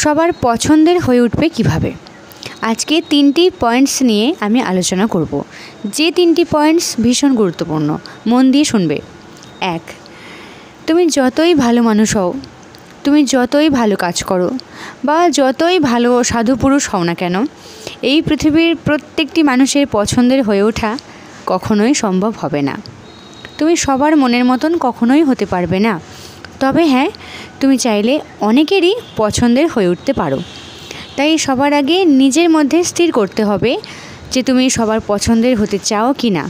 সবার পছন্দের হয়ে উঠবে কিভাবে। আজকে 3টি পয়েন্টস নিয়ে আমি আলোচনা করব, যে 3টি পয়েন্টস ভীষণ গুরুত্বপূর্ণ, মন দিয়ে শুনবে। 1, তুমি যতই ভালো মানুষ হও, তুমি যতই ভালো কাজ করো বা যতই ভালো সাধু পুরুষ হও না কেন, এই পৃথিবীর প্রত্যেকটি মানুষের পছন্দের হয়ে ওঠা কখনোই সম্ভব হবে না। তুমি সবার মনের মতন কখনোই হতে পারবে না। তবে হ্যাঁ, তুমি চাইলে অনেকেরই পছন্দের হয়ে উঠতে পারো। তাই সবার আগে নিজের মধ্যে স্থির করতে হবে যে তুমি সবার পছন্দের হতে চাও কি না।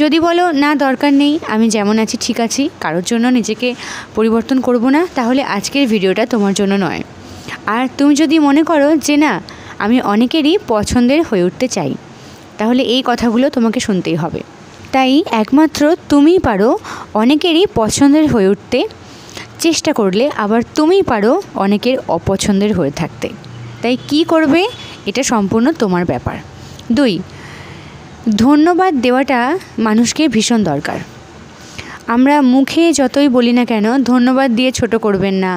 যদি বলো না, দরকার নেই, আমি যেমন আছি ঠিক আছি, কারোর জন্য নিজেকে পরিবর্তন করব না, তাহলে আজকের ভিডিওটা তোমার জন্য নয়। আর তুমি যদি মনে করো যে না, আমি অনেকেরই পছন্দের হয়ে উঠতে চাই, তাহলে এই কথাগুলো তোমাকে শুনতেই হবে। তাই একমাত্র তুমিই পারো অনেকেরই পছন্দের হয়ে উঠতে, চেষ্টা করলে আবার তুমিই পারো অনেকের অপছন্দের হয়ে থাকতে। তাই কি করবে, এটা সম্পূর্ণ তোমার ব্যাপার। 2, ধন্যবাদ দেওয়াটা মানুষকে ভীষণ দরকার। আমরা মুখে যতই বলি না কেন ধন্যবাদ দিয়ে ছোট করবেন না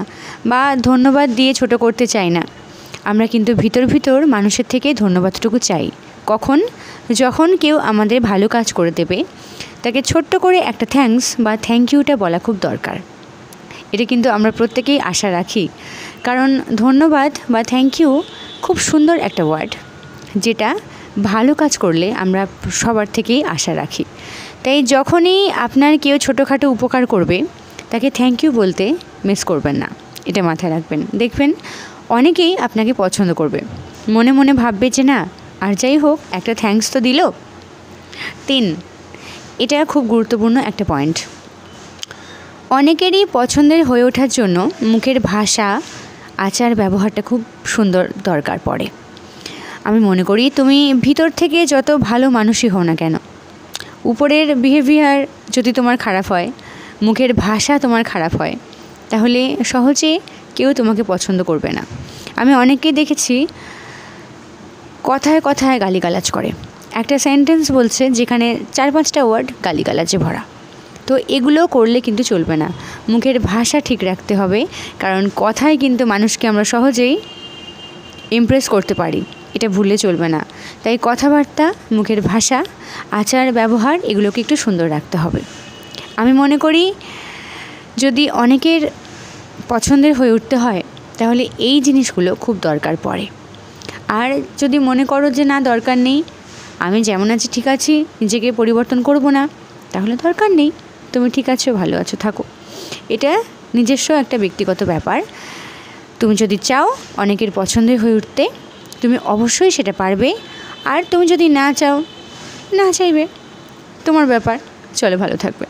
বা ধন্যবাদ দিয়ে ছোট করতে চাই না, আমরা কিন্তু ভিতর ভিতর মানুষের থেকে ধন্যবাদটুকু চাই। কখন? যখন কেউ আমাদের ভালো কাজ করে দেবে, তাকে ছোট্ট করে একটা থ্যাঙ্কস বা থ্যাংক ইউটা বলা খুব দরকার। এটা কিন্তু আমরা প্রত্যেকেই আশা রাখি, কারণ ধন্যবাদ বা থ্যাংক ইউ খুব সুন্দর একটা ওয়ার্ড, যেটা ভালো কাজ করলে আমরা সবার থেকেই আশা রাখি। তাই যখনই আপনার কেউ ছোটোখাটো উপকার করবে, তাকে থ্যাংক ইউ বলতে মিস করবেন না, এটা মাথায় রাখবেন। দেখবেন অনেকেই আপনাকে পছন্দ করবে, মনে মনে ভাববে যে না, আর যাই হোক একটা থ্যাঙ্কস তো দিল। 3, এটা খুব গুরুত্বপূর্ণ একটা পয়েন্ট। অনেকেরই পছন্দের হয়ে ওঠার জন্য মুখের ভাষা, আচার ব্যবহারটা খুব সুন্দর দরকার পড়ে। আমি মনে করি তুমি ভিতর থেকে যত ভালো মানুষই হও না কেন, উপরের বিহেভিয়ার যদি তোমার খারাপ হয়, মুখের ভাষা তোমার খারাপ হয়, তাহলে সহজে কেউ তোমাকে পছন্দ করবে না। আমি অনেককেই দেখেছি কথায় কথায় গালিগালাজ করে, একটা সেন্টেন্স বলছে যেখানে 4-5টা ওয়ার্ড গালিগালাজে ভরা। তো এগুলো করলে কিন্তু চলবে না, মুখের ভাষা ঠিক রাখতে হবে, কারণ কথায় কিন্তু মানুষকে আমরা সহজেই ইমপ্রেস করতে পারি, এটা ভুললে চলবে না। তাই কথাবার্তা, মুখের ভাষা, আচার ব্যবহার এগুলোকে একটু সুন্দর রাখতে হবে। আমি মনে করি যদি অনেকের পছন্দের হয়ে উঠতে হয়, তাহলে এই জিনিসগুলো খুব দরকার পড়ে। আর যদি মনে করো যে না, দরকার নেই, আমি যেমন আছি ঠিক আছি, নিজেকে পরিবর্তন করব না, তাহলে দরকার নেই, তুমি ঠিক আছো, ভালো আছো, থাকো। এটা নিজস্ব একটা ব্যক্তিগত ব্যাপার। তুমি যদি চাও অনেকের পছন্দের হয়ে উঠতে, তুমি অবশ্যই সেটা পারবে। আর তুমি যদি না চাও, না চাইবে, তোমার ব্যাপার। চলো, ভালো থাকবে।